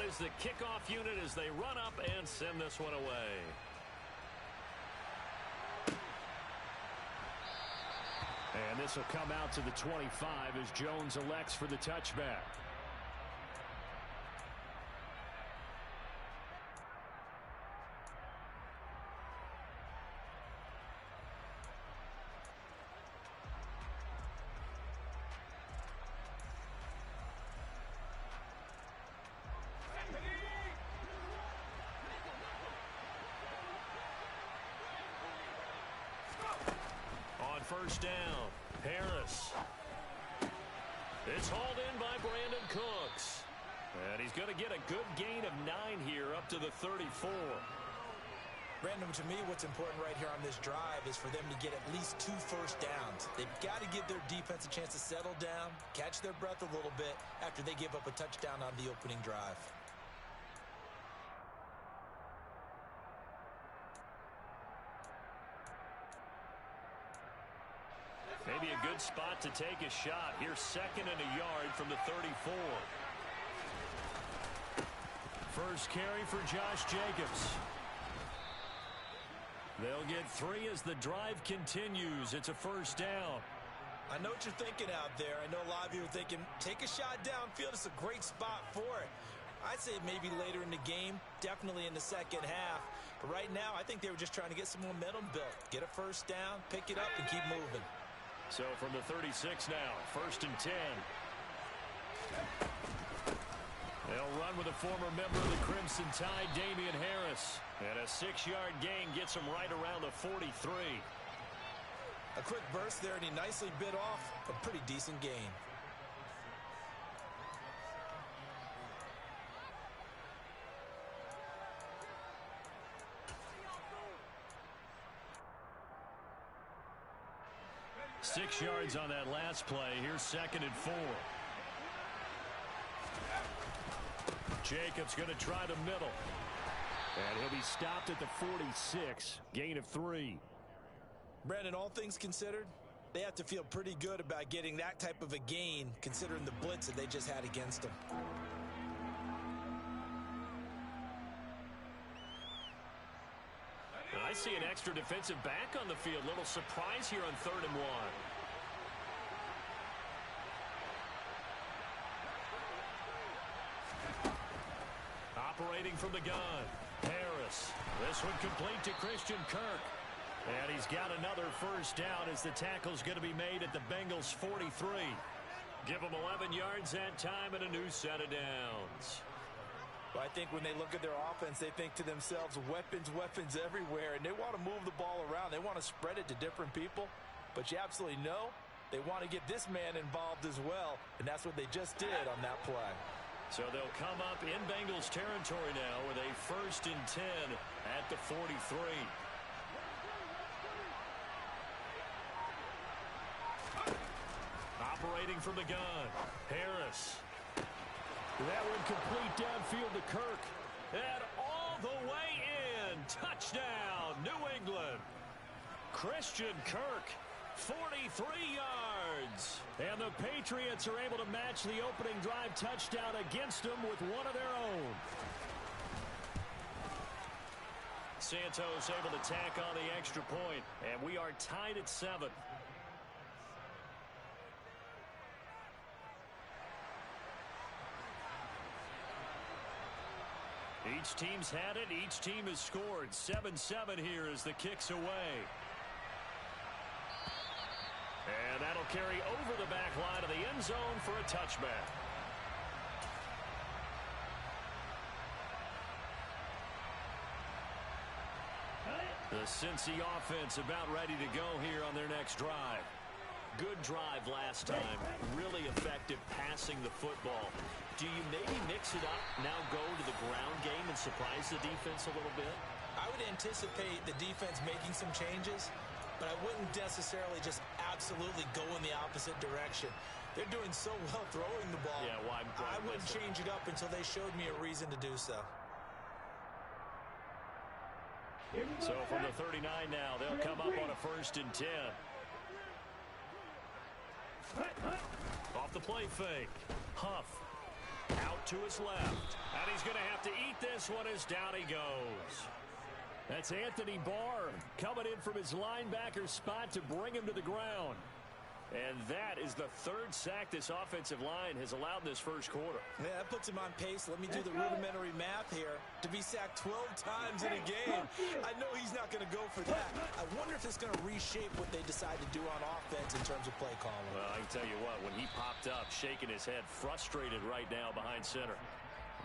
is the kickoff unit as they run up and send this one away. And this will come out to the 25 as Jones elects for the touchback. First down, Harris. It's hauled in by Brandon Cooks. And he's going to get a good gain of 9 here up to the 34. Brandon, to me, what's important right here on this drive is for them to get at least 2 first downs. They've got to give their defense a chance to settle down, catch their breath a little bit after they give up a touchdown on the opening drive. Maybe a good spot to take a shot. Here's 2nd and a yard from the 34. First carry for Josh Jacobs. They'll get 3 as the drive continues. It's a first down. I know what you're thinking out there. I know a lot of you are thinking, take a shot downfield. It's a great spot for it. I'd say maybe later in the game, definitely in the second half. But right now, I think they were just trying to get some momentum built. Get a first down, pick it up, and keep moving. So from the 36 now, 1st and 10. They'll run with a former member of the Crimson Tide, Damian Harris. And a 6-yard gain gets him right around the 43. A quick burst there, and he nicely bit off a pretty decent gain. Six yards on that last play. Here's 2nd and 4. Jacobs going to try the middle. And he'll be stopped at the 46. Gain of 3. Brandon, all things considered, they have to feel pretty good about getting that type of a gain considering the blitz that they just had against them. I see an extra defensive back on the field. Little surprise here on 3rd and 1. Operating from the gun, Harris. This one complete to Christian Kirk. And he's got another first down as the tackle's going to be made at the Bengals 43. Give them 11 yards that time and a new set of downs. Well, I think when they look at their offense, they think to themselves, weapons, weapons everywhere, and they want to move the ball around. They want to spread it to different people, but you absolutely know they want to get this man involved as well, and that's what they just did on that play. So they'll come up in Bengals territory now with a 1st and 10 at the 43. Operating from the gun, Harris. That one complete downfield to Kirk. And all the way in. Touchdown, New England. Christian Kirk, 43 yards. And the Patriots are able to match the opening drive touchdown against them with one of their own. Santos able to tack on the extra point, and we are tied at 7. Each team's had it. Each team has scored. 7-7 here as the kick's away. And that'll carry over the back line of the end zone for a touchback. The Cincy offense about ready to go here on their next drive. Good drive last time. Really effective passing the football. Do you maybe mix it up, now go to the ground game and surprise the defense a little bit? I would anticipate the defense making some changes, but I wouldn't necessarily just absolutely go in the opposite direction. They're doing so well throwing the ball. Yeah, well, I wouldn't change it up until they showed me a reason to do so. So from the 39 now, they'll come up on a 1st and 10. Off the play fake. Huff. Out to his left. And he's going to have to eat this one as down he goes. That's Anthony Barr coming in from his linebacker spot to bring him to the ground. And that is the third sack this offensive line has allowed in this first quarter. Yeah, that puts him on pace. Let me do the rudimentary math here. To be sacked 12 times in a game, I know he's not going to go for that. I wonder if it's going to reshape what they decide to do on offense in terms of play calling. Well, I can tell you what, when he popped up, shaking his head, frustrated right now behind center.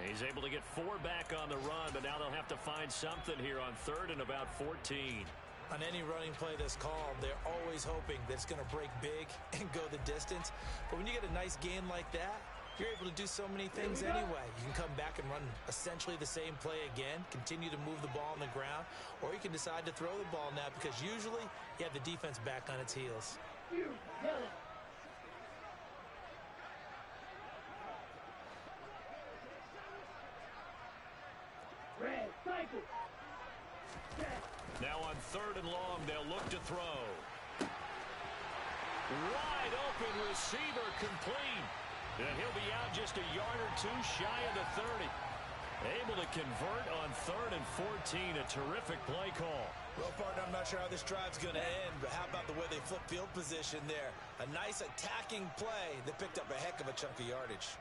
He's able to get 4 back on the run, but now they'll have to find something here on 3rd and about 14. On any running play that's called, they're always hoping that it's going to break big and go the distance. But when you get a nice gain like that, you're able to do so many things anyway. You can come back and run essentially the same play again, continue to move the ball on the ground, or you can decide to throw the ball now because usually you have the defense back on its heels. Red, cycle. Now on 3rd and long, they'll look to throw. Wide open receiver complete. And he'll be out just a yard or 2 shy of the 30. Able to convert on 3rd and 14. A terrific play call. Well, partner, I'm not sure how this drive's going to end, but how about the way they flip field position there? A nice attacking play that picked up a heck of a chunk of yardage.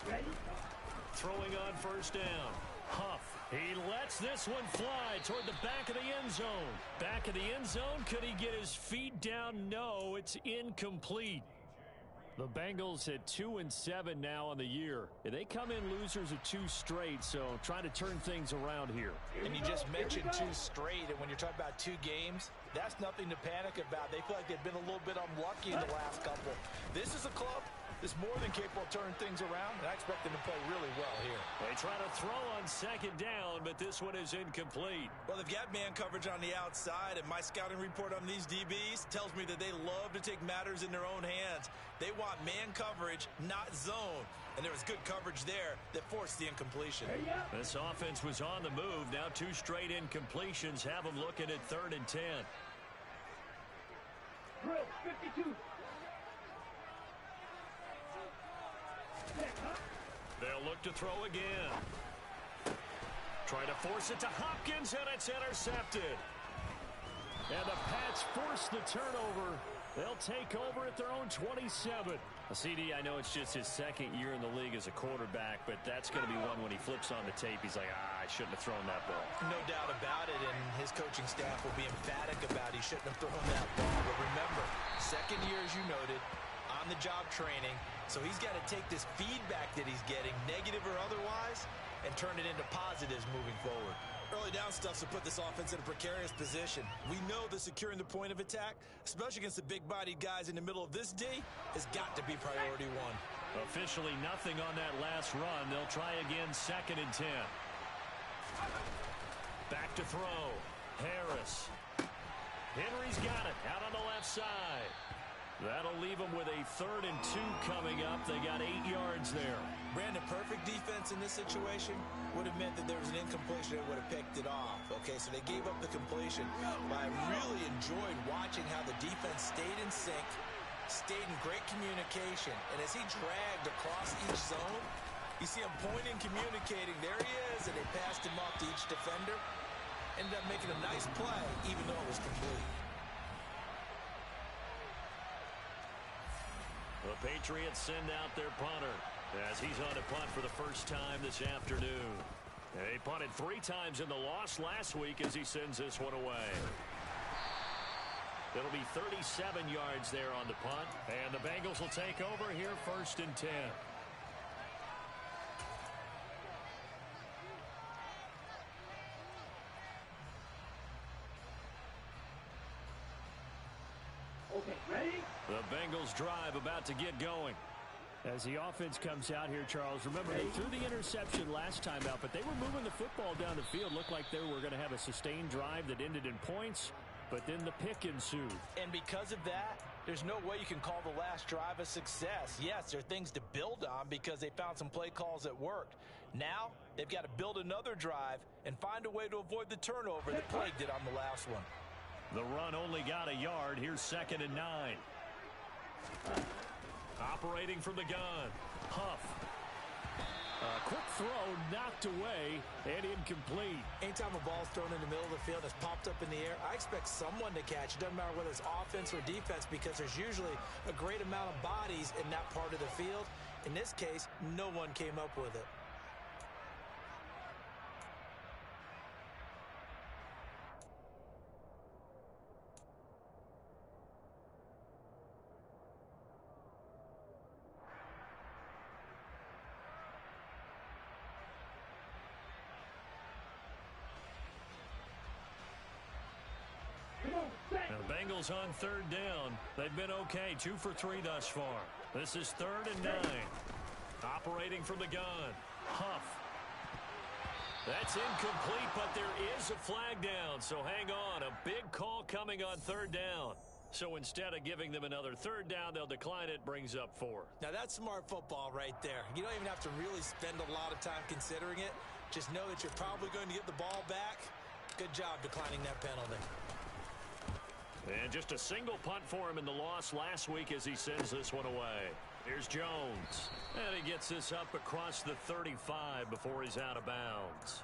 Ready? Throwing on 1st down. Huff. He lets this one fly toward the back of the end zone. Back of the end zone. Could he get his feet down? No, it's incomplete. The Bengals at 2-7 now on the year. They come in losers of 2 straight, so trying to turn things around here. And you just mentioned 2 straight, and when you're talking about 2 games, that's nothing to panic about. They feel like they've been a little bit unlucky in the last couple. This is a club that's more than capable of turning things around, and I expect them to play really well here. They try to throw on 2nd down, but this one is incomplete. Well, they've got man coverage on the outside, and my scouting report on these DBs tells me that they love to take matters in their own hands. They want man coverage, not zone. And there was good coverage there that forced the incompletion. This offense was on the move. Now 2 straight incompletions have them looking at 3rd and 10. Drill 52. They'll look to throw again. Try to force it to Hopkins, and it's intercepted. And the Pats force the turnover. They'll take over at their own 27. CD, I know it's just his 2nd year in the league as a quarterback, but that's going to be one when he flips on the tape. He's like, I shouldn't have thrown that ball. No doubt about it, and his coaching staff will be emphatic about he shouldn't have thrown that ball. But remember, 2nd year, as you noted, on-the-job training, so he's got to take this feedback that he's getting, negative or otherwise, and turn it into positives moving forward. Early down stuff to put this offense in a precarious position. We know that securing the point of attack, especially against the big-bodied guys in the middle of this D, has got to be priority 1. Officially nothing on that last run. They'll try again 2nd and 10. Back to throw. Harris. Henry's got it out on the left side. That'll leave them with a 3rd and 2 coming up. They got 8 yards there. Brandon, perfect defense in this situation would have meant that there was an incompletion that would have picked it off. Okay, so they gave up the completion. But I really enjoyed watching how the defense stayed in sync, stayed in great communication. And as he dragged across each zone, you see him pointing, communicating. There he is, and they passed him off to each defender. Ended up making a nice play, even though it was complete. The Patriots send out their punter as he's on a punt for the first time this afternoon. They punted 3 times in the loss last week as he sends this one away. It'll be 37 yards there on the punt, and the Bengals will take over here 1st and 10. Okay, ready? The Bengals drive about to get going. As the offense comes out here, Charles, remember they threw the interception last time out, but they were moving the football down the field. Looked like they were going to have a sustained drive that ended in points, but then the pick ensued. And because of that, there's no way you can call the last drive a success. Yes, there are things to build on because they found some play calls that worked. Now, they've got to build another drive and find a way to avoid the turnover that plagued it on the last one. The run only got a yard. Here's 2nd and 9. Operating from the gun. Huff. Quick throw knocked away and incomplete. Anytime a ball's thrown in the middle of the field and it's popped up in the air, I expect someone to catch. It doesn't matter whether it's offense or defense because there's usually a great amount of bodies in that part of the field. In this case, no one came up with it. Now the Bengals on third down. They've been okay, 2 for 3 thus far. This is 3rd and 9. Operating from the gun. Huff. That's incomplete, but there is a flag down, so hang on. A big call coming on 3rd down. So instead of giving them another 3rd down, they'll decline it, brings up 4. Now that's smart football right there. You don't even have to really spend a lot of time considering it. Just know that you're probably going to get the ball back. Good job declining that penalty. And just a single punt for him in the loss last week as he sends this one away. Here's Jones. And he gets this up across the 35 before he's out of bounds.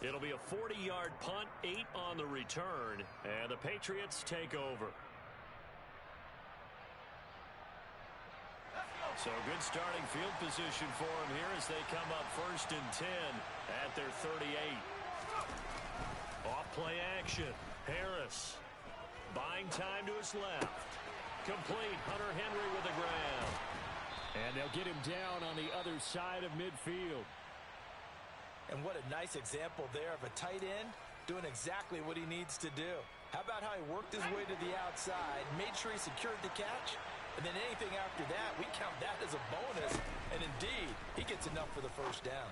It'll be a 40-yard punt, 8 on the return, and the Patriots take over. So good starting field position for him here as they come up 1st and 10 at their 38. Off play action. Harris. Buying time to his left. Complete. Hunter Henry with a grab. And they'll get him down on the other side of midfield. And what a nice example there of a tight end doing exactly what he needs to do. How about how he worked his way to the outside, made sure he secured the catch, and then anything after that, we count that as a bonus. And indeed, he gets enough for the 1st down.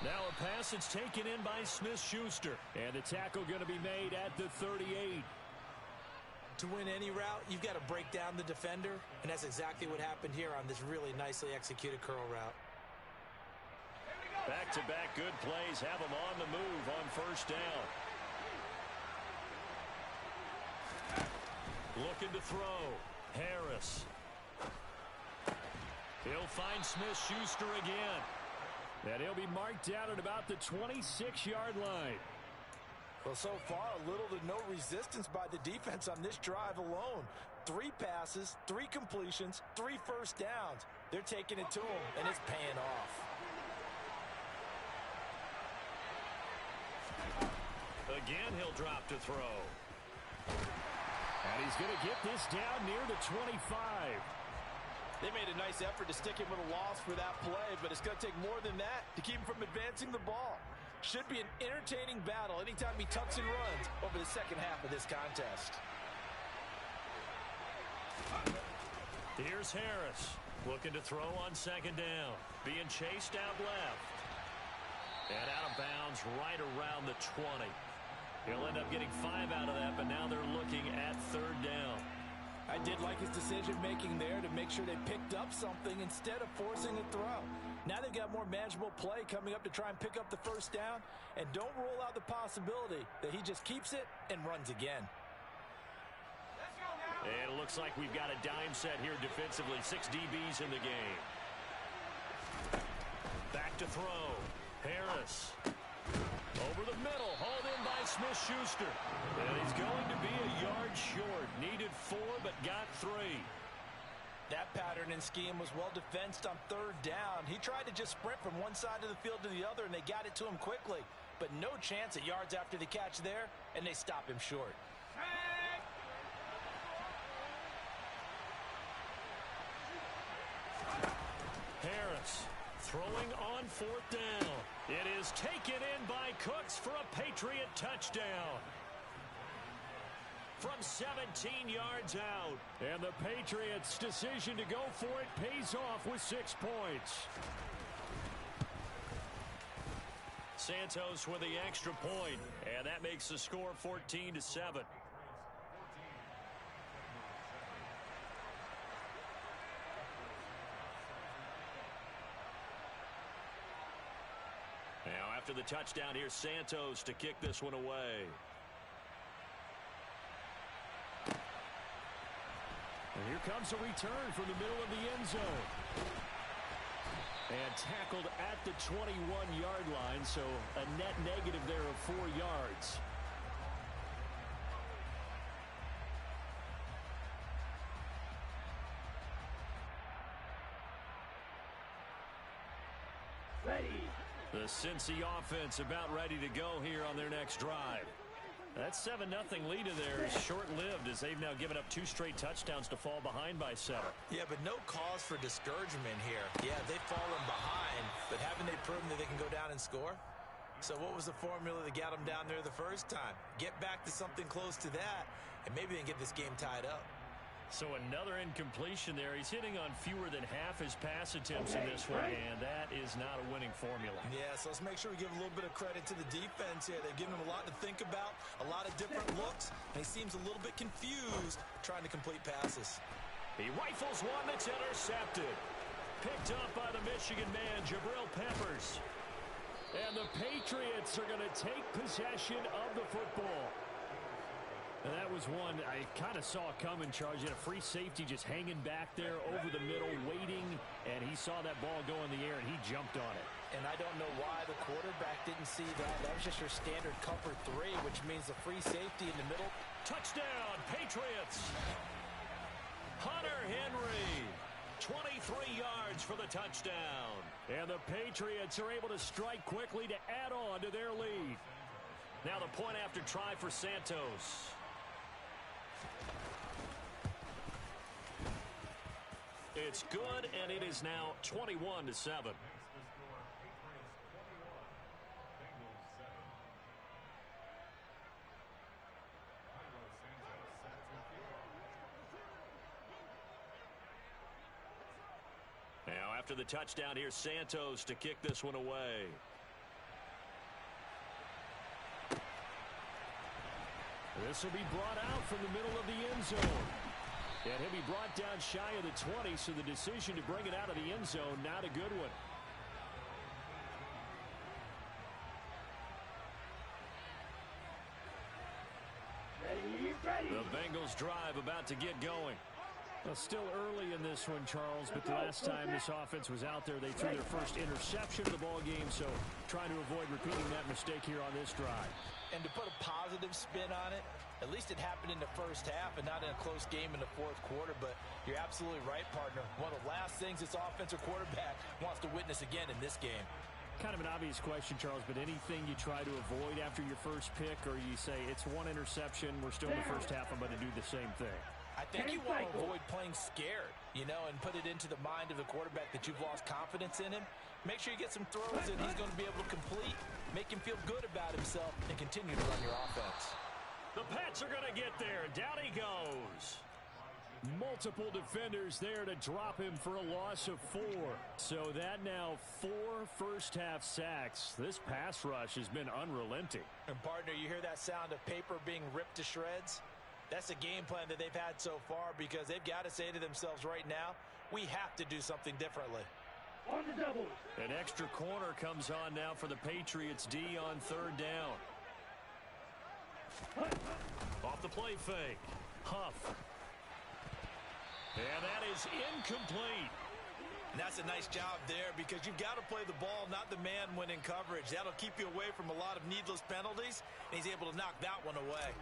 Now a pass that's taken in by Smith-Schuster. And the tackle going to be made at the 38. To win any route, you've got to break down the defender. And that's exactly what happened here on this really nicely executed curl route. Back-to-back good plays have him on the move on 1st down. Looking to throw. Harris. He'll find Smith-Schuster again. And he'll be marked down at about the 26-yard line. Well, so far, little to no resistance by the defense on this drive alone. 3 passes, 3 completions, 3 first downs. They're taking it to him, and it's paying off. Again, he'll drop to throw. And he's going to get this down near the 25. They made a nice effort to stick him with a loss for that play, but it's going to take more than that to keep him from advancing the ball. Should be an entertaining battle anytime he tucks and runs over the second half of this contest. Here's Harris looking to throw on 2nd down. Being chased out left. And out of bounds right around the 20. He'll end up getting 5 out of that, but now they're looking at 3rd down. I did like his decision-making there to make sure they picked up something instead of forcing a throw. Now they've got more manageable play coming up to try and pick up the 1st down, and don't rule out the possibility that he just keeps it and runs again. And it looks like we've got a dime set here defensively. 6 DBs in the game. Back to throw. Harris. Over the middle, hauled in by Smith-Schuster. And he's going to be a yard short. Needed 4, but got 3. That pattern and scheme was well defensed on 3rd down. He tried to just sprint from one side of the field to the other, and they got it to him quickly. But no chance at yards after the catch there, and they stop him short. Harris throwing on 4th down. It is taken in by Cooks for a Patriot touchdown. From 17 yards out. And the Patriots' decision to go for it pays off with 6 points. Santos with the extra point, and that makes the score 14-7. Now after the touchdown, here's Santos to kick this one away. And here comes a return from the middle of the end zone. And tackled at the 21-yard line, so a net negative there of 4 yards. Ready. The Cincy offense about ready to go here on their next drive. That 7-0 lead of theirs is short-lived as they've now given up 2 straight touchdowns to fall behind by 7. Yeah, but no cause for discouragement here. Yeah, they've fallen behind, but haven't they proven that they can go down and score? So what was the formula that got them down there the first time? Get back to something close to that, and maybe they can get this game tied up. So another incompletion there. He's hitting on fewer than half his pass attempts in this one, and that is not a winning formula. Yeah, so let's make sure we give a little bit of credit to the defense here. They've given him a lot to think about, a lot of different looks, and he seems a little bit confused trying to complete passes. He rifles one that's intercepted. Picked up by the Michigan man, Jabril Peppers. And the Patriots are going to take possession of the football. And that was one I kind of saw coming, Charles. You had a free safety just hanging back there over the middle, waiting, and he saw that ball go in the air, and he jumped on it. And I don't know why the quarterback didn't see that. That was just your standard cover 3, which means the free safety in the middle. Touchdown, Patriots! Hunter Henry, 23 yards for the touchdown. And the Patriots are able to strike quickly to add on to their lead. Now the point after try for Santos. It's good, and it is now 21-7. Now, after the touchdown, here's Santos to kick this one away. This will be brought out from the middle of the end zone. And he'll be brought down shy of the 20, so the decision to bring it out of the end zone, not a good one. Ready. The Bengals drive about to get going. Well, still early in this one, Charles, but the last time this offense was out there, they threw their first interception of the ball game, so trying to avoid repeating that mistake here on this drive. And to put a positive spin on it, at least it happened in the first half and not in a close game in the fourth quarter. But you're absolutely right, partner. One of the last things this offensive quarterback wants to witness again in this game. Kind of an obvious question, Charles, but anything you try to avoid after your first pick, or you say it's one interception, we're still in the first half, I'm going to do the same thing? I think you want to avoid playing scared, and put it into the mind of the quarterback that you've lost confidence in him. Make sure you get some throws that he's going to be able to complete, make him feel good about himself, and continue to run your offense. The Pats are going to get there. Down he goes. Multiple defenders there to drop him for a loss of 4. So that now 4 first-half sacks. This pass rush has been unrelenting. And, partner, you hear that sound of paper being ripped to shreds? That's the game plan that they've had so far because they've got to say to themselves right now, we have to do something differently. On the double. An extra corner comes on now for the Patriots D on 3rd down. Off the play fake. Huff. And that is incomplete. And that's a nice job there because you've got to play the ball, not the man when in coverage. That'll keep you away from a lot of needless penalties, and he's able to knock that one away.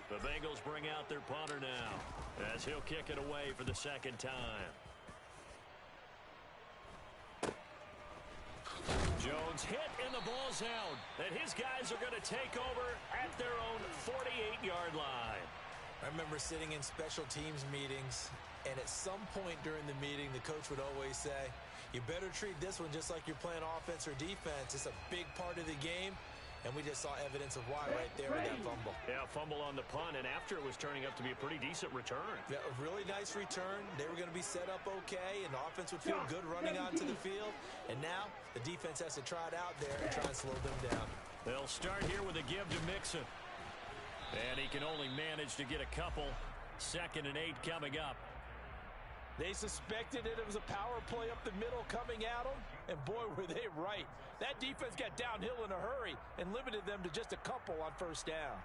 The Bengals bring out their punter now as he'll kick it away for the second time. Jones hit and the ball's out. And his guys are going to take over at their own 48-yard line. I remember sitting in special teams meetings, and at some point during the meeting, the coach would always say, you better treat this one just like you're playing offense or defense. It's a big part of the game. And we just saw evidence of why right there with that fumble. Yeah, fumble on the punt, and after it was turning up to be a pretty decent return. Yeah, a really nice return. They were going to be set up okay, and the offense would feel good running onto the field. And now the defense has to try it out there and try and slow them down. They'll start here with a give to Mixon. And he can only manage to get a couple. 2nd and 8 coming up. They suspected it was a power play up the middle coming at them, and boy, were they right. That defense got downhill in a hurry and limited them to just a couple on 1st down.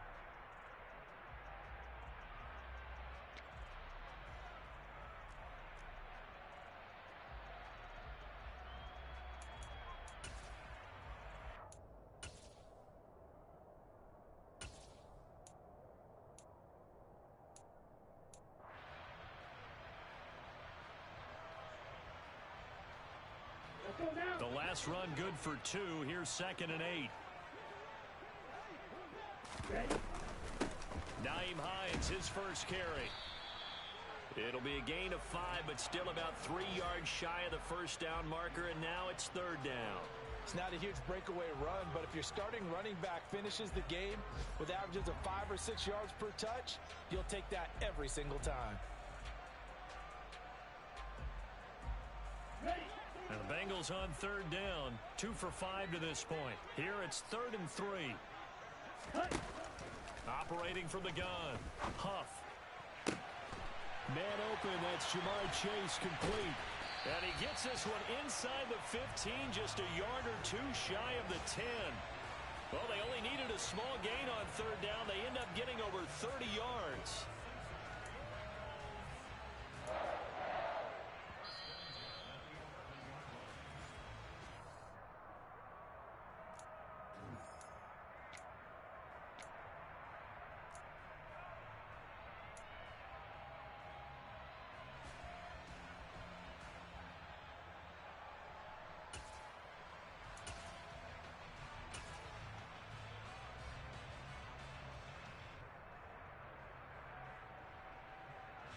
Last run good for 2. Here's 2nd and 8. Ready. Naeem Hines, his first carry. It'll be a gain of 5, but still about 3 yards shy of the first down marker, and now it's 3rd down. It's not a huge breakaway run, but if your starting running back finishes the game with averages of 5 or 6 yards per touch, you'll take that every single time. Ready. And the Bengals on 3rd down, 2 for 5 to this point. Here it's 3rd and 3. Cut. Operating from the gun. Huff. Man open, that's Jamar Chase, complete. And he gets this one inside the 15, just a yard or 2 shy of the 10. Well, they only needed a small gain on 3rd down. They end up getting over 30 yards.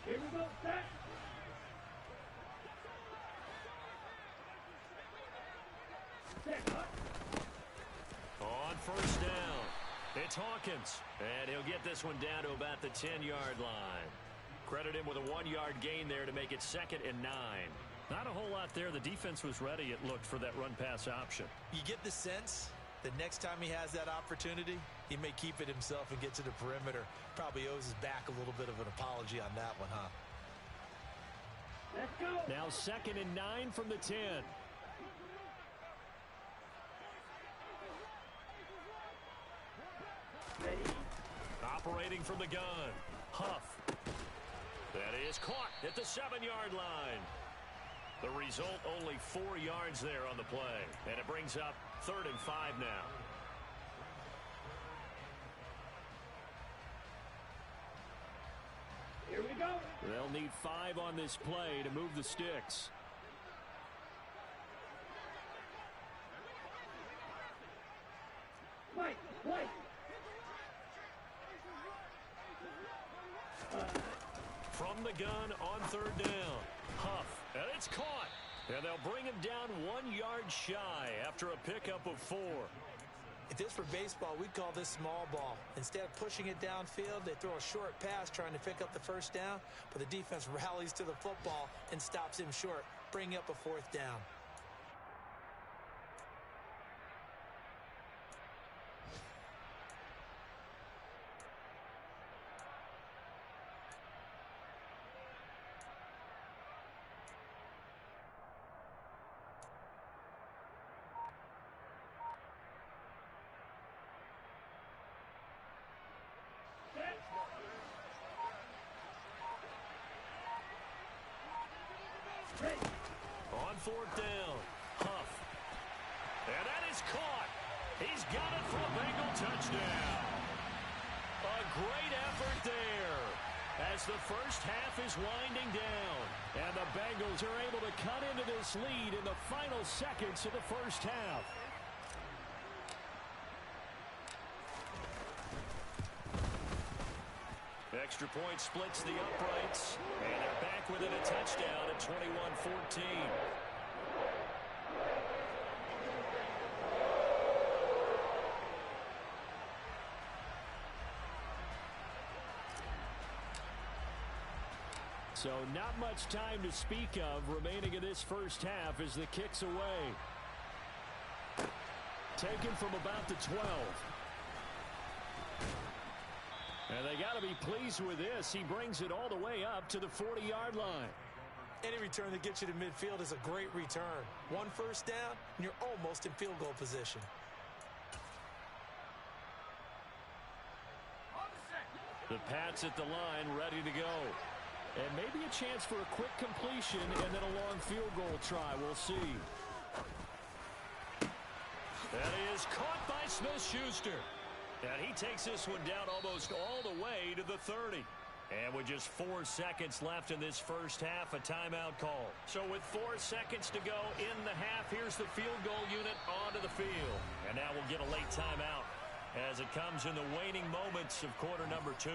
Here we go, set. Set, cut. On 1st down, it's Hawkins. And he'll get this one down to about the 10-yard line. Credit him with a 1-yard gain there to make it 2nd and 9. Not a whole lot there. The defense was ready, it looked, for that run-pass option. You get the sense that next time he has that opportunity, he may keep it himself and get to the perimeter. Probably owes his back a little bit of an apology on that one, huh? Let's go. Now 2nd and 9 from the 10. Ready. Operating from the gun. Huff. That is caught at the 7-yard line. The result, only 4 yards there on the play. And it brings up 3rd and 5 now. Here we go. They'll need 5 on this play to move the sticks. Mike, White. From the gun on 3rd down. Huff. And it's caught. And they'll bring him down 1 yard shy after a pickup of 4. If this were baseball, we'd call this small ball. Instead of pushing it downfield, they throw a short pass trying to pick up the 1st down, but the defense rallies to the football and stops him short, bringing up a 4th down. On 4th down, Huff. And that is caught. He's got it for a Bengal touchdown. A great effort there as the first half is winding down. And the Bengals are able to cut into this lead in the final seconds of the first half. Extra point splits the uprights, and they're back within a touchdown at 21-14. So not much time to speak of remaining in this first half as the kick's away. Taken from about the 12. And they got to be pleased with this. He brings it all the way up to the 40-yard line. Any return that gets you to midfield is a great return. 1 first down, and you're almost in field goal position. The Pats at the line, ready to go. And maybe a chance for a quick completion and then a long field goal try. We'll see. That is caught by Smith-Schuster. And he takes this one down almost all the way to the 30. And with just 4 seconds left in this first half, a timeout call. So with 4 seconds to go in the half, here's the field goal unit onto the field. And now we'll get a late timeout as it comes in the waning moments of quarter number 2.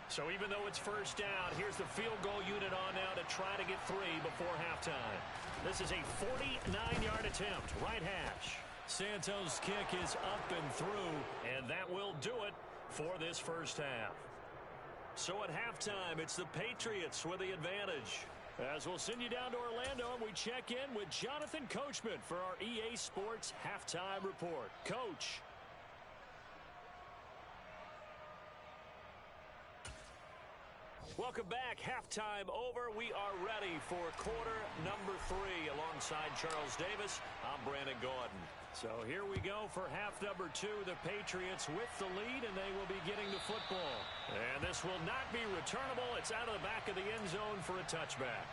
So even though it's first down, here's the field goal unit on now to try to get 3 before halftime. This is a 49-yard attempt, right hash. Santos' kick is up and through, and that will do it for this first half. So at halftime, it's the Patriots with the advantage. As we'll send you down to Orlando, and we check in with Jonathan Coachman for our EA Sports Halftime Report. Coach. Welcome back. Halftime over. We are ready for quarter number 3. Alongside Charles Davis, I'm Brandon Gaudin. So here we go for half number 2. The Patriots with the lead, and they will be getting the football. And this will not be returnable. It's out of the back of the end zone for a touchback.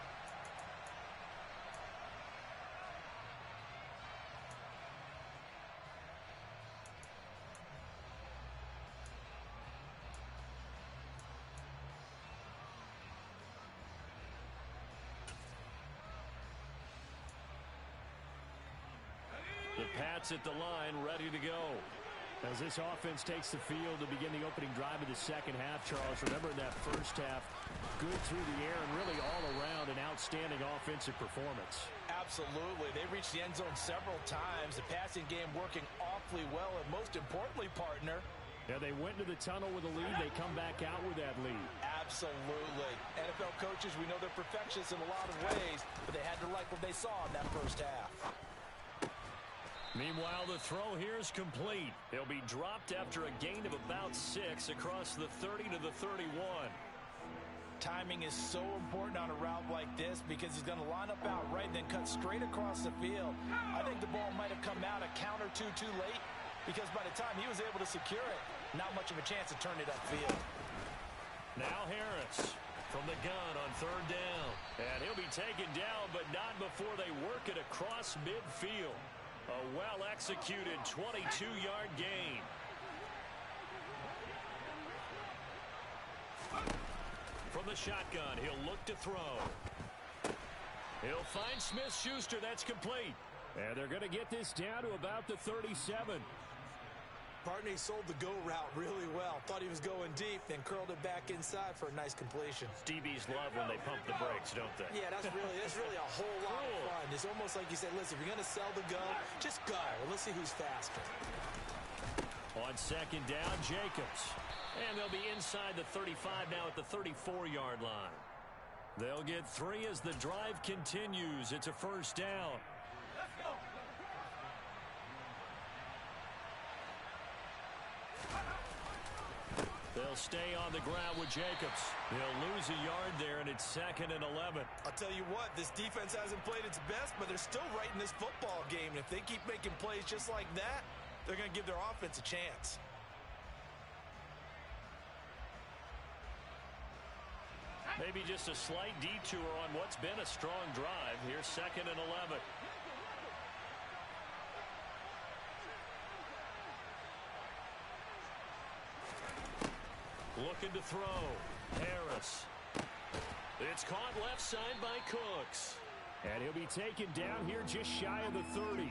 The Pats at the line, ready to go. As this offense takes the field to begin the opening drive of the second half, Charles, remember in that first half, good through the air and really all around an outstanding offensive performance. Absolutely. They reached the end zone several times. The passing game working awfully well, and most importantly, partner. Yeah, they went to the tunnel with a lead. They come back out with that lead. Absolutely. NFL coaches, we know they're perfectionists in a lot of ways, but they had to like what they saw in that first half. Meanwhile, the throw here is complete. He'll be dropped after a gain of about 6 across the 30 to the 31. Timing is so important on a route like this because he's going to line up outright and then cut straight across the field. I think the ball might have come out a count or two too late because by the time he was able to secure it, not much of a chance to turn it upfield. Now Harris from the gun on 3rd down. And he'll be taken down, but not before they work it across midfield. A well-executed 22-yard gain. From the shotgun, he'll look to throw. He'll find Smith-Schuster. That's complete. And they're going to get this down to about the 37. Partner, he sold the go route really well. Thought he was going deep, then curled it back inside for a nice completion. DBs love when they pump the brakes, don't they? Yeah, that's really a whole lot of fun. It's almost like you said, listen, if you're going to sell the go, just go. Let's see who's faster. On 2nd down, Jacobs. And they'll be inside the 35 now at the 34-yard line. They'll get 3 as the drive continues. It's a first down. Let's go. They'll stay on the ground with Jacobs. He'll lose a yard there, and it's 2nd and 11. I'll tell you what, this defense hasn't played its best, but they're still right in this football game. And if they keep making plays just like that, they're going to give their offense a chance. Maybe just a slight detour on what's been a strong drive. Here's 2nd and 11. Looking to throw. Harris. It's caught left side by Cooks. And he'll be taken down here just shy of the 30.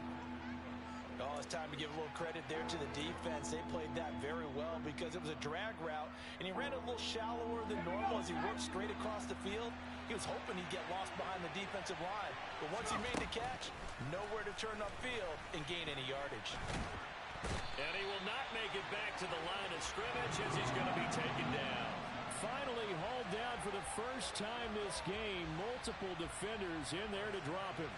Oh, it's time to give a little credit there to the defense. They played that very well because it was a drag route, and he ran a little shallower than normal as he worked straight across the field. He was hoping he'd get lost behind the defensive line. But once he made the catch, nowhere to turn upfield and gain any yardage. And he will not make it back to the line of scrimmage as he's going to be taken down. Finally hauled down for the first time this game. Multiple defenders in there to drop him.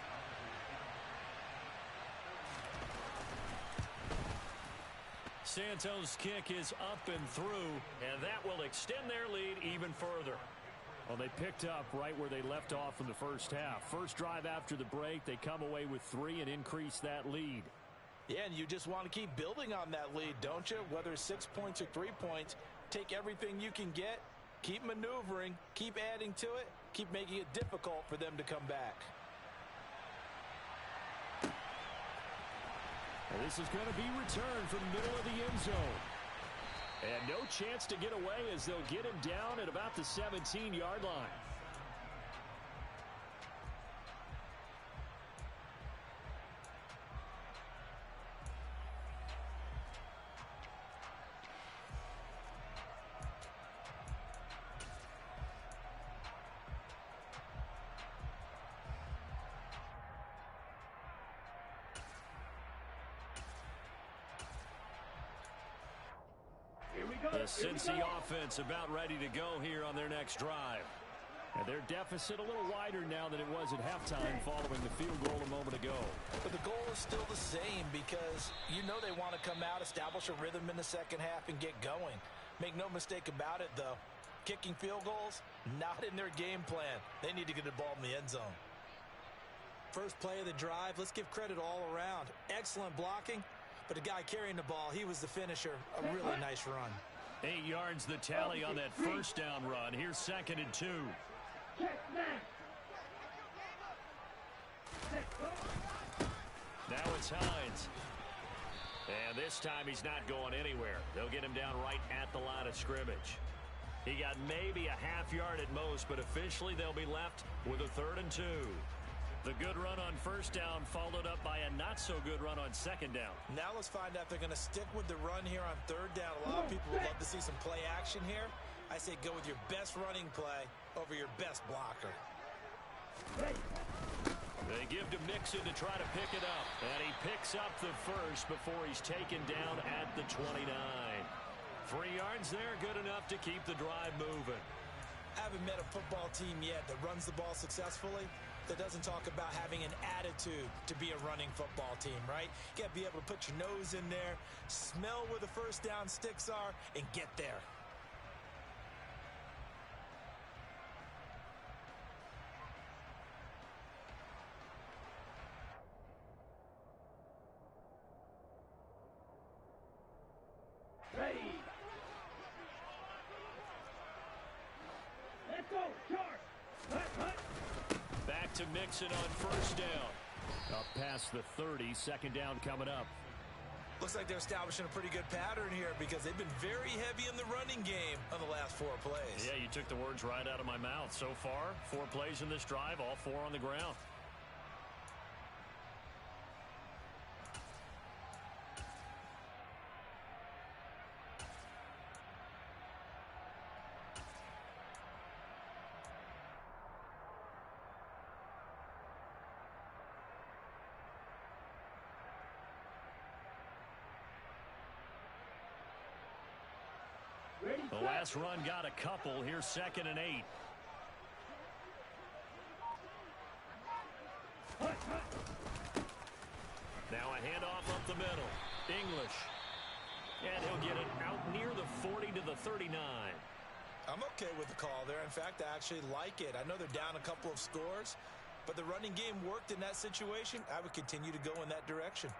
Santos' kick is up and through, and that will extend their lead even further. Well, they picked up right where they left off in the first half. First drive after the break, they come away with 3 and increase that lead. Yeah, and you just want to keep building on that lead, don't you? Whether it's 6 points or 3 points, take everything you can get, keep maneuvering, keep adding to it, keep making it difficult for them to come back. And this is going to be returned from the middle of the end zone. And no chance to get away as they'll get him down at about the 17-yard line. The Cincy offense about ready to go here on their next drive. And their deficit a little wider now than it was at halftime following the field goal a moment ago. But the goal is still the same because you know they want to come out, establish a rhythm in the second half, and get going. Make no mistake about it, though. Kicking field goals, not in their game plan. They need to get the ball in the end zone. First play of the drive, let's give credit all around. Excellent blocking, but the guy carrying the ball, he was the finisher. A really nice run. 8 yards the tally on that first down run. Here's 2nd and 2. Now it's Hines. And this time he's not going anywhere. They'll get him down right at the line of scrimmage. He got maybe a half yard at most, but officially they'll be left with a 3rd and 2. The good run on first down followed up by a not-so-good run on 2nd down. Now let's find out if they're going to stick with the run here on 3rd down. A lot of people would love to see some play action here. I say go with your best running play over your best blocker. They give to Mixon to try to pick it up. And he picks up the first before he's taken down at the 29. 3 yards there, good enough to keep the drive moving. I haven't met a football team yet that runs the ball successfully that doesn't talk about having an attitude to be a running football team, right? You got to be able to put your nose in there, smell where the first down sticks are, and get there. Ready. Let's go. Charge. Hut. Back to Mixon on first down. Up past the 30, 2nd down coming up. Looks like they're establishing a pretty good pattern here because they've been very heavy in the running game on the last 4 plays. Yeah, you took the words right out of my mouth. So far, 4 plays in this drive, all 4 on the ground. The last run got a couple. Here's 2nd and 8. Now a handoff up the middle. English. And he'll get it out near the 40 to the 39. I'm okay with the call there. In fact, I actually like it. I know they're down a couple of scores, but the running game worked in that situation. I would continue to go in that direction.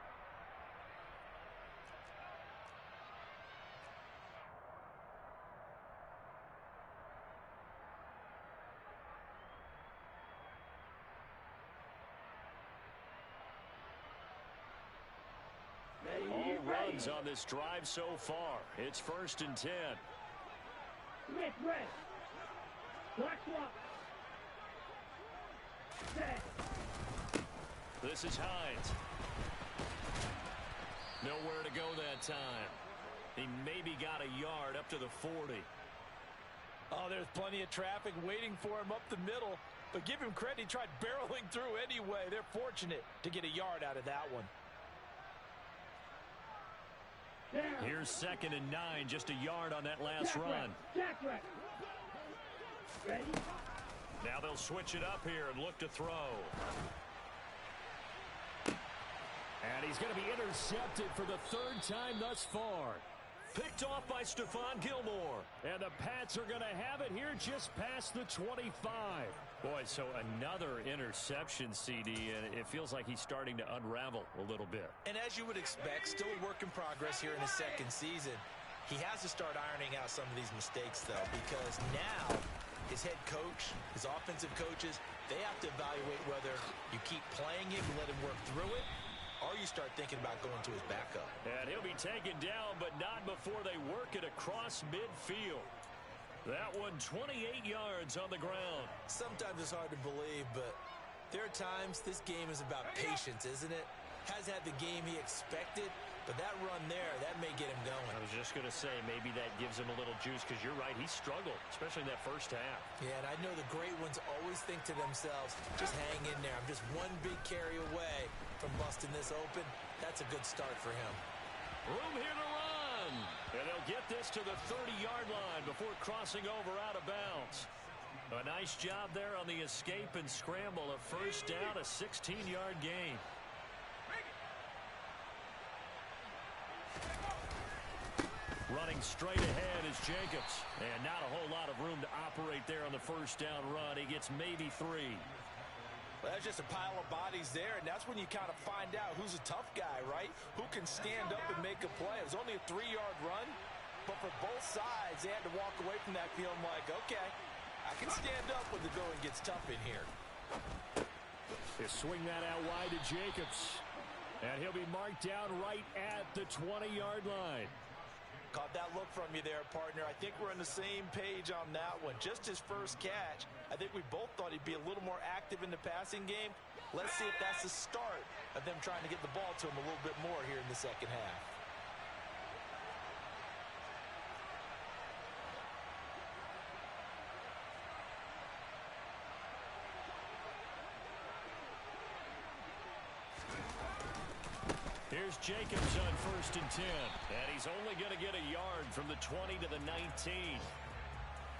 All runs on this drive so far. It's 1st and 10. Smith, red. Black swap. Set. This is Hines. Nowhere to go that time. He maybe got a yard up to the 40. Oh, there's plenty of traffic waiting for him up the middle. But give him credit, he tried barreling through anyway. They're fortunate to get a yard out of that one. Here's 2nd and 9, just a yard on that last run. Ready? Now they'll switch it up here and look to throw. And he's going to be intercepted for the 3rd time thus far. Picked off by Stephon Gilmore. And the Pats are going to have it here just past the 25. Boy, so another interception, CD, and it feels like he's starting to unravel a little bit. And as you would expect, still a work in progress here in his 2nd season. He has to start ironing out some of these mistakes, though, because now his head coach, his offensive coaches, they have to evaluate whether you keep playing him and let him work through it, or you start thinking about going to his backup. And he'll be taken down, but not before they work it across midfield. That one 28 yards on the ground. Sometimes it's hard to believe, but there are times this game is about patience, isn't it? Has had the game he expected, but that run there, that may get him going. I was just going to say, maybe that gives him a little juice, because you're right, he struggled, especially in that first half. Yeah, and I know the great ones always think to themselves, just hang in there. I'm just one big carry away from busting this open. That's a good start for him. Room here to run. And they'll get this to the 30-yard line before crossing over out of bounds. A nice job there on the escape and scramble. A first down, a 16-yard gain. Running straight ahead is Jacobs. And not a whole lot of room to operate there on the first down run. He gets maybe 3. Well, that's just a pile of bodies there, and that's when you kind of find out who's a tough guy, right? Who can stand up and make a play. It was only a 3-yard run, but for both sides, they had to walk away from that feeling like, okay, I can stand up when the going gets tough in here. They swing that out wide to Jacobs. And he'll be marked down right at the 20-yard line. Caught that look from you there, partner. I think we're on the same page on that one. Just his first catch. I think we both thought he'd be a little more active in the passing game. Let's see if that's the start of them trying to get the ball to him a little bit more here in the second half. Here's Jacobs on 1st and 10. And he's only going to get a yard from the 20 to the 19.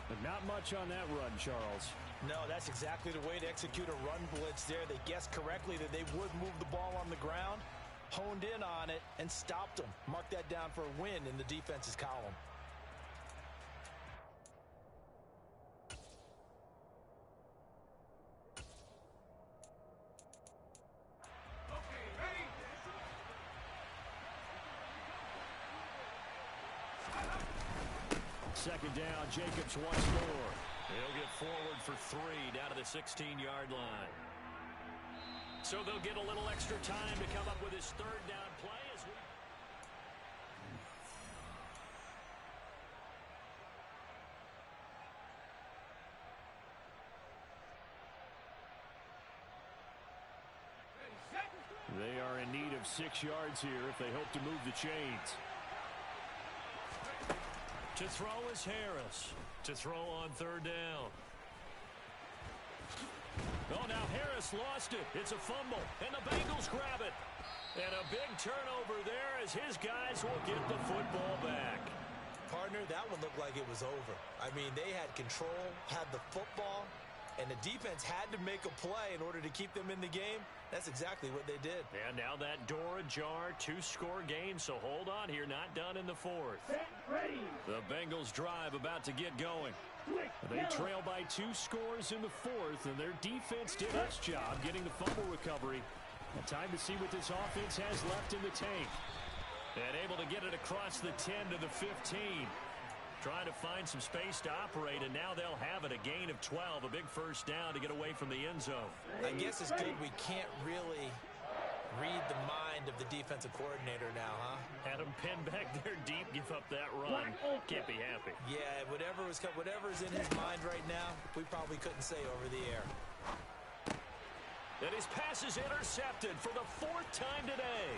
But not much on that run, Charles. No, that's exactly the way to execute a run blitz there. They guessed correctly that they would move the ball on the ground, honed in on it, and stopped them. Mark that down for a win in the defense's column. Second down, Jacobs once more. He'll get forward for 3 down to the 16-yard line. So they'll get a little extra time to come up with his 3rd down play as we... They are in need of 6 yards here if they hope to move the chains. To throw is Harris. To throw on 3rd down. Oh, now Harris lost it. It's a fumble, and the Bengals grab it. And a big turnover there as his guys will get the football back. Partner, that one looked like it was over. I mean, they had control, had the football, and the defense had to make a play in order to keep them in the game. That's exactly what they did. And now that door ajar, 2-score game, so hold on here, not done in the 4th. The Bengals drive about to get going. They trail by 2 scores in the 4th, and their defense did its job getting the fumble recovery. Time to see what this offense has left in the tank. And able to get it across the 10 to the 15. Trying to find some space to operate, and now they'll have it. A gain of 12, a big first down to get away from the end zone. I guess it's good we can't really read the mind of the defensive coordinator now, huh? Had him pinned back there deep, give up that run. Can't be happy. Yeah, whatever's in his mind right now, we probably couldn't say over the air. And his pass is intercepted for the 4th time today.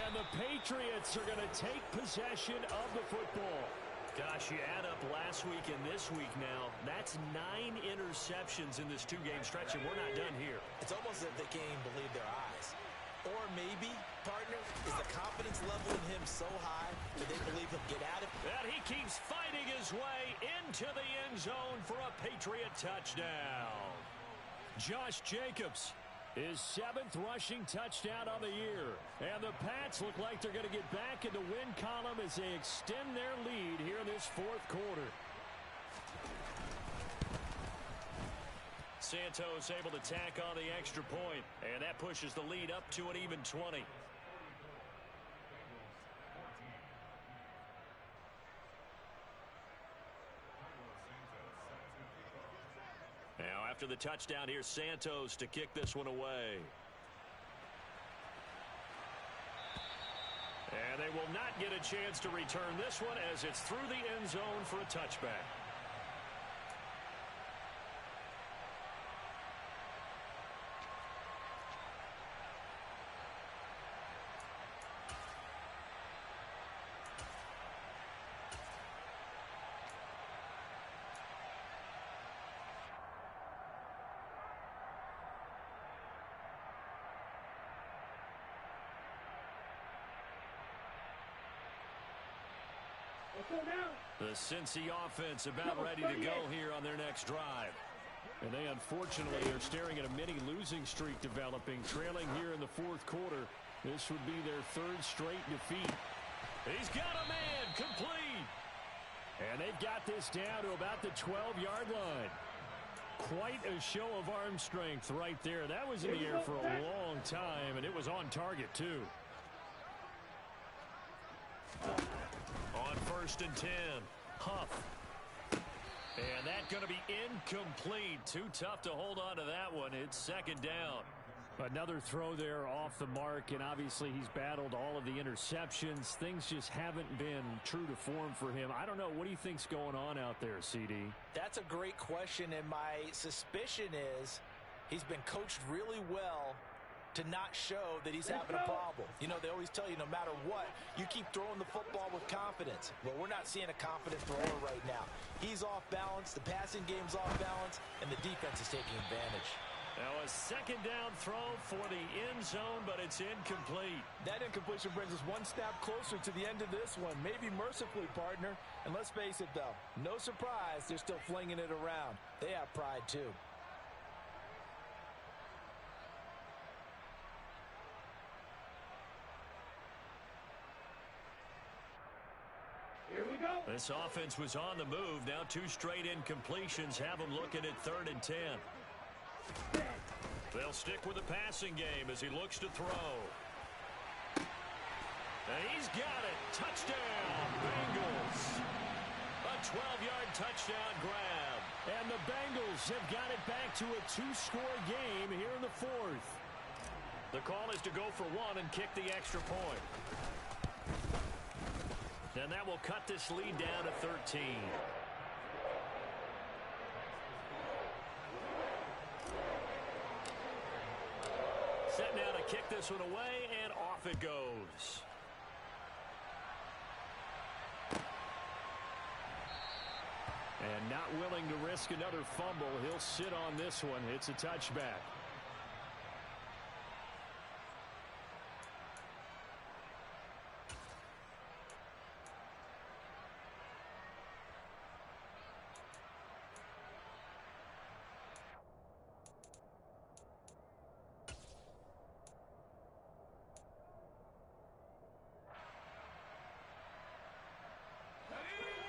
And the Patriots are going to take possession of the football. Gosh, you add up last week and this week now, that's 9 interceptions in this 2-game stretch, and we're not done here. It's almost as if they can't even believe their eyes. Or maybe, partner, is the confidence level in him so high that they believe he'll get at it? And he keeps fighting his way into the end zone for a Patriot touchdown. Josh Jacobs, his 7th rushing touchdown on the year. And the Pats look like they're going to get back in the win column as they extend their lead here in this 4th quarter. Santos able to tack on the extra point, and that pushes the lead up to an even 20. Now after the touchdown, here's Santos to kick this one away. And they will not get a chance to return this one as it's through the end zone for a touchback. The Cincy offense about ready to go here on their next drive. And they unfortunately are staring at a mini losing streak developing, trailing here in the fourth quarter. This would be their third straight defeat. He's got a man complete. And they've got this down to about the 12-yard line. Quite a show of arm strength right there. That was in the air for a long time, and it was on target too. On 1st and 10, Huff. And that's going to be incomplete. Too tough to hold on to that one. It's second down. Another throw there off the mark, and obviously he's battled all of the interceptions. Things just haven't been true to form for him. I don't know. What do you think's going on out there, CD? That's a great question, and my suspicion is he's been coached really well to not show that he's having a problem. You know, they always tell you no matter what, you keep throwing the football with confidence. Well, we're not seeing a confident thrower right now. He's off balance, the passing game's off balance, and the defense is taking advantage. Now a second down throw for the end zone, but it's incomplete. That incompletion brings us one step closer to the end of this one. Maybe mercifully, partner. And let's face it, though, no surprise, they're still flinging it around. They have pride, too. Here we go. This offense was on the move. Now two straight incompletions have them looking at 3rd and 10. They'll stick with the passing game as he looks to throw. And he's got it. Touchdown, Bengals. A 12-yard touchdown grab. And the Bengals have got it back to a 2-score game here in the 4th. The call is to go for one and kick the extra point. And that will cut this lead down to 13. Set now to kick this one away, and off it goes. And not willing to risk another fumble, he'll sit on this one. It's a touchback.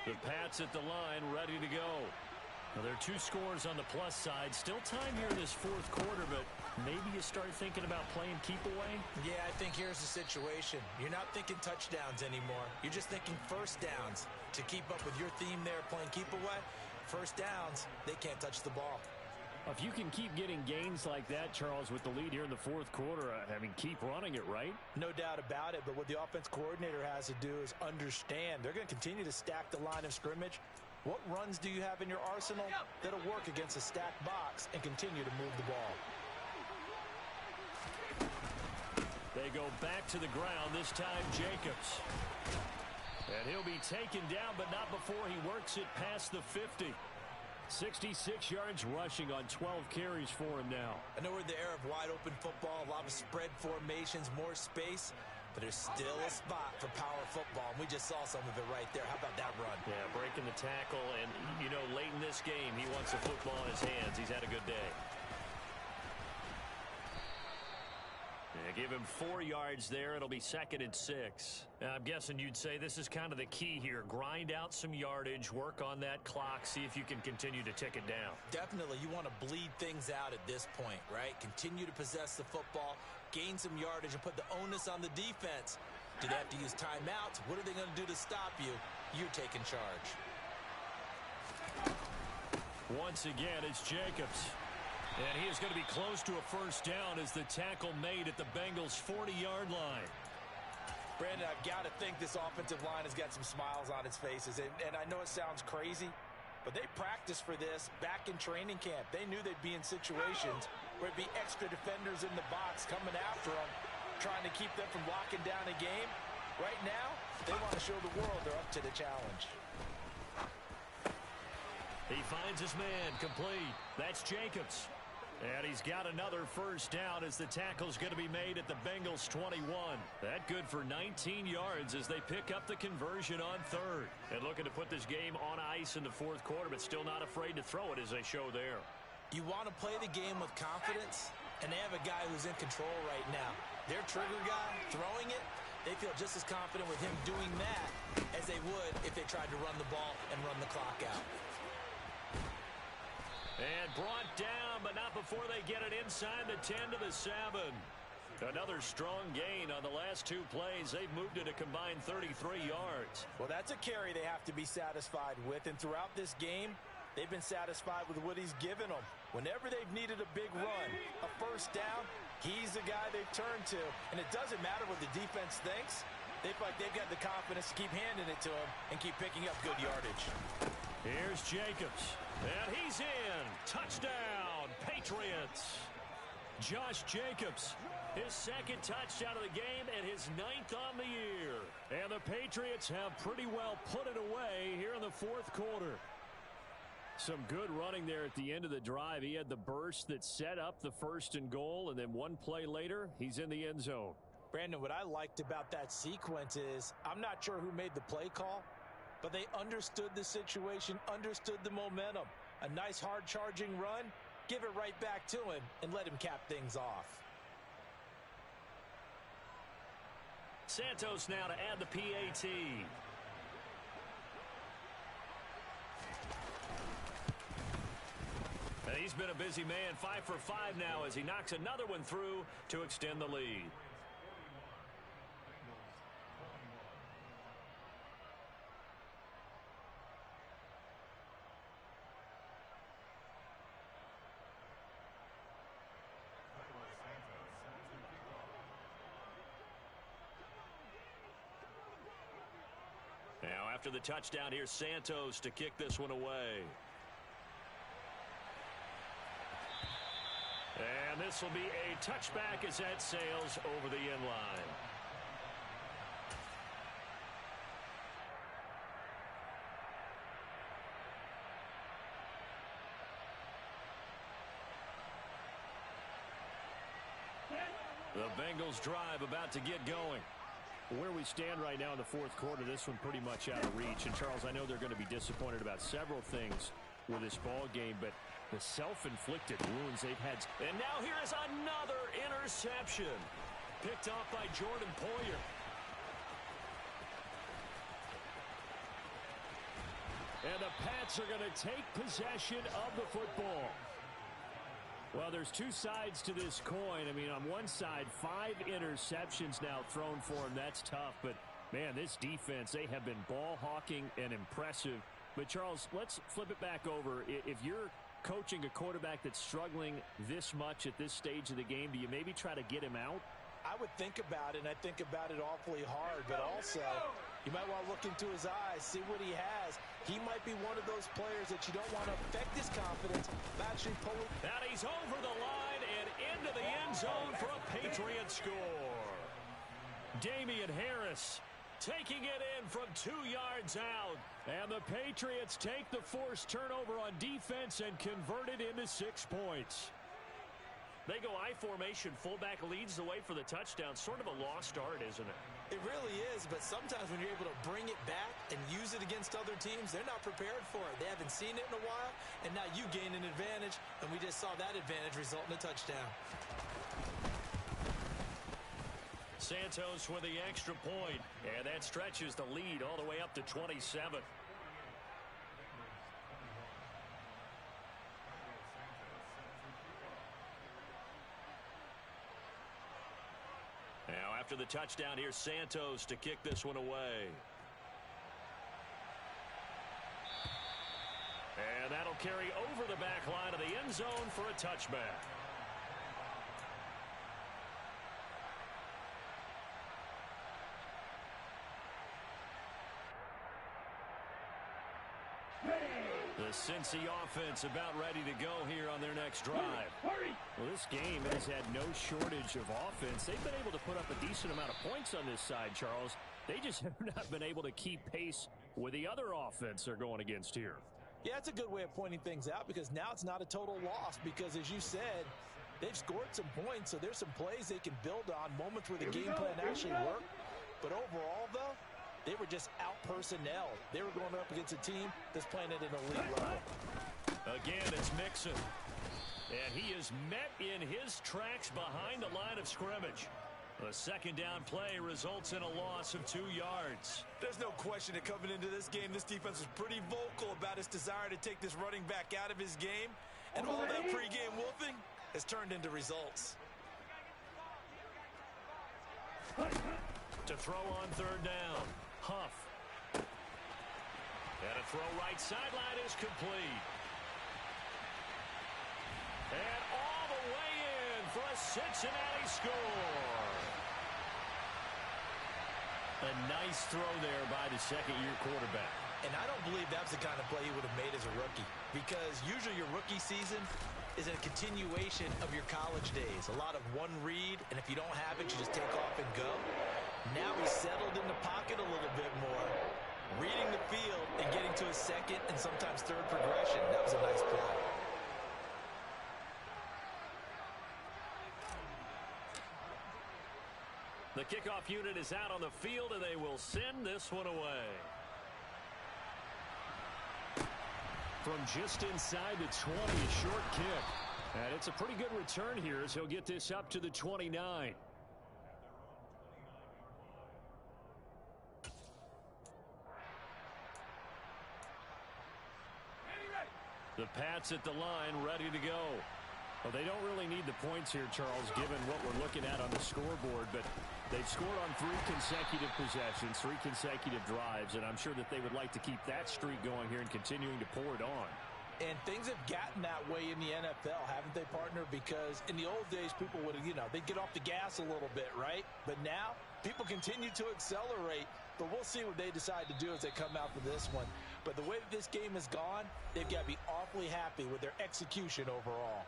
The Pats at the line, ready to go. Now, there are 2 scores on the plus side. Still time here in this 4th quarter, but maybe you start thinking about playing keep away? Yeah, I think here's the situation. You're not thinking touchdowns anymore. You're just thinking first downs. To keep up with your theme there, playing keep away, first downs, they can't touch the ball. If you can keep getting gains like that, Charles, with the lead here in the 4th quarter, I mean, keep running it, right? No doubt about it, but what the offense coordinator has to do is understand they're going to continue to stack the line of scrimmage. What runs do you have in your arsenal that'll work against a stacked box and continue to move the ball? They go back to the ground, this time Jacobs. And he'll be taken down, but not before he works it past the 50. 66 yards rushing on 12 carries for him now. I know we're in the era of wide-open football, a lot of spread formations, more space, but there's still a spot for power football, and we just saw some of it right there. How about that run? Yeah, breaking the tackle, and, you know, late in this game, he wants the football in his hands. He's had a good day. Yeah, give him 4 yards there. It'll be 2nd and 6. Now, I'm guessing you'd say this is kind of the key here. Grind out some yardage, work on that clock, see if you can continue to tick it down. Definitely. You want to bleed things out at this point, right? Continue to possess the football, gain some yardage, and put the onus on the defense. Do they have to use timeouts? What are they going to do to stop you? You're taking charge. Once again, it's Jacobs. And he is going to be close to a first down as the tackle made at the Bengals' 40-yard line. Brandon, I've got to think this offensive line has got some smiles on its faces. And I know it sounds crazy, but they practiced for this back in training camp. They knew they'd be in situations where it'd be extra defenders in the box coming after them, trying to keep them from locking down a game. Right now, they want to show the world they're up to the challenge. He finds his man complete. That's Jacobs. And he's got another first down as the tackle's going to be made at the Bengals 21. That good for 19 yards as they pick up the conversion on third. And looking to put this game on ice in the fourth quarter, but still not afraid to throw it as they show there. You want to play the game with confidence, and they have a guy who's in control right now. Their trigger guy throwing it, they feel just as confident with him doing that as they would if they tried to run the ball and run the clock out. And brought down, but not before they get it inside the 10 to the 7. Another strong gain on the last two plays. They've moved it a combined 33 yards. Well, that's a carry they have to be satisfied with. And throughout this game, they've been satisfied with what he's given them. Whenever they've needed a big run, a first down, he's the guy they've turned to. And it doesn't matter what the defense thinks. They feel like they've got the confidence to keep handing it to him and keep picking up good yardage. Here's Jacobs. And he's in. Touchdown, Patriots. Josh Jacobs, his second touchdown of the game and his 9th on the year. And the Patriots have pretty well put it away here in the fourth quarter. Some good running there at the end of the drive. He had the burst that set up the 1st and goal, and then one play later, he's in the end zone. Brandon, what I liked about that sequence is I'm not sure who made the play call, but they understood the situation, understood the momentum. A nice hard-charging run, give it right back to him, and let him cap things off. Santos now to add the PAT. And he's been a busy man, 5 for 5 now as he knocks another one through to extend the lead. Now after the touchdown, here's Santos to kick this one away. And this will be a touchback as that sails over the end line. The Bengals drive about to get going. Where we stand right now in the fourth quarter, this one pretty much out of reach. And, Charles, I know they're going to be disappointed about several things with this ball game, but the self-inflicted wounds they've had. And now here is another interception. Picked off by Jordan Poyer. And the Pats are going to take possession of the football. Well, there's two sides to this coin. I mean, on one side, 5 interceptions now thrown for him. That's tough. But, man, this defense, they have been ball hawking and impressive. But, Charles, let's flip it back over. If you're coaching a quarterback that's struggling this much at this stage of the game, do you maybe try to get him out? I would think about it, and I think about it awfully hard. But also, you might want to look into his eyes, see what he has. He might be one of those players that you don't want to affect his confidence by actually pulling. And he's over the line and into the end zone for a Patriot score. Damian Harris taking it in from 2 yards out. And the Patriots take the forced turnover on defense and convert it into 6 points. They go I formation. Fullback leads the way for the touchdown. Sort of a lost art, isn't it? It really is, but sometimes when you're able to bring it back and use it against other teams, they're not prepared for it. They haven't seen it in a while, and now you gain an advantage, and we just saw that advantage result in a touchdown. Santos with the extra point, and that stretches the lead all the way up to 27. Now after the touchdown, here's Santos to kick this one away. And that'll carry over the back line of the end zone for a touchback. The Cincy offense about ready to go here on their next drive. Hurry! Well, this game has had no shortage of offense. They've been able to put up a decent amount of points on this side, Charles. They just have not been able to keep pace with the other offense they're going against here. Yeah, that's a good way of pointing things out because now it's not a total loss because, as you said, they've scored some points, so there's some plays they can build on, moments where the game plan actually worked. But overall, though, they were just out-personnel. They were going up against a team that's playing at an elite level. Again, it's Mixon. And he is met in his tracks behind the line of scrimmage. A second down play results in a loss of 2 yards. There's no question that coming into this game, this defense was pretty vocal about its desire to take this running back out of his game. And all that pregame wolfing has turned into results. To throw on third down, Huff. And a throw right sideline is complete. And all the way in for a Cincinnati score. A nice throw there by the second-year quarterback. And I don't believe that was the kind of play he would have made as a rookie, because usually your rookie season is a continuation of your college days. A lot of one read, and if you don't have it, you just take off and go. Now he's settled in the pocket a little bit more, reading the field and getting to his second and sometimes third progression. That was a nice play. The kickoff unit is out on the field, and they will send this one away. From just inside the 20, a short kick. And it's a pretty good return here as he'll get this up to the 29. The Pats at the line, ready to go. Well, they don't really need the points here, Charles, given what we're looking at on the scoreboard, but they've scored on 3 consecutive possessions, 3 consecutive drives, and I'm sure that they would like to keep that streak going here and continuing to pour it on. And things have gotten that way in the NFL, haven't they, partner? Because in the old days, people would, they'd get off the gas a little bit, right? But now, people continue to accelerate. But we'll see what they decide to do as they come out for this one. But the way that this game has gone, they've got to be awfully happy with their execution overall.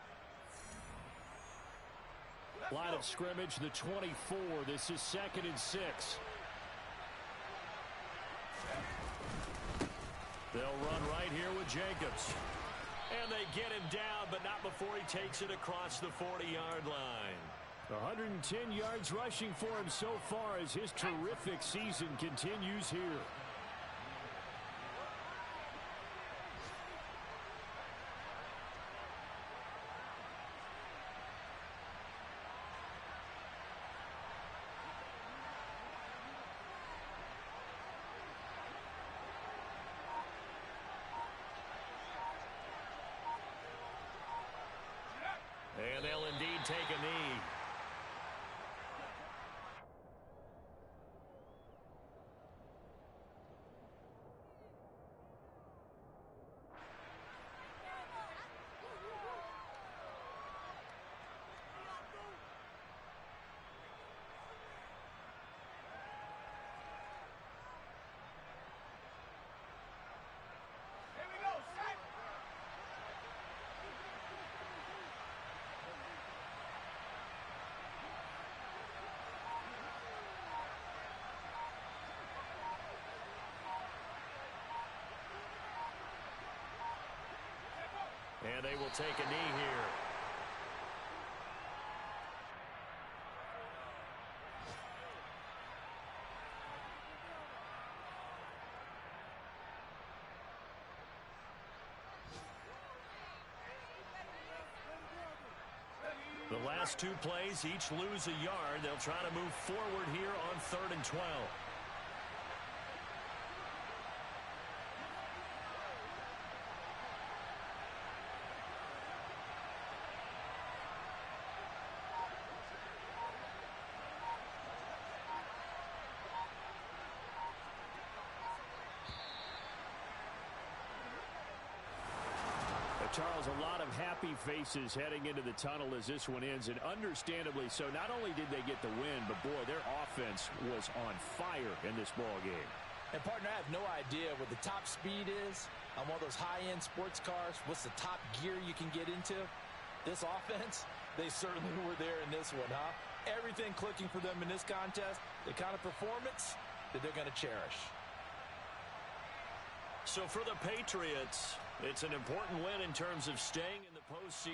Line of scrimmage, the 24. This is 2nd and 6. They'll run right here with Jacobs. And they get him down, but not before he takes it across the 40-yard line. 110 yards rushing for him so far as his terrific season continues here. And they'll indeed take a knee. And they will take a knee here. The last 2 plays, each lose a yard. They'll try to move forward here on 3rd and 12. Charles, a lot of happy faces heading into the tunnel as this one ends, and understandably so. Not only did they get the win, but boy, their offense was on fire in this ball game. And, partner, I have no idea what the top speed is on one of those high-end sports cars. What's the top gear you can get into? This offense, they certainly were there in this one, huh? Everything clicking for them in this contest, the kind of performance that they're going to cherish. So for the Patriots, it's an important win in terms of staying in the postseason.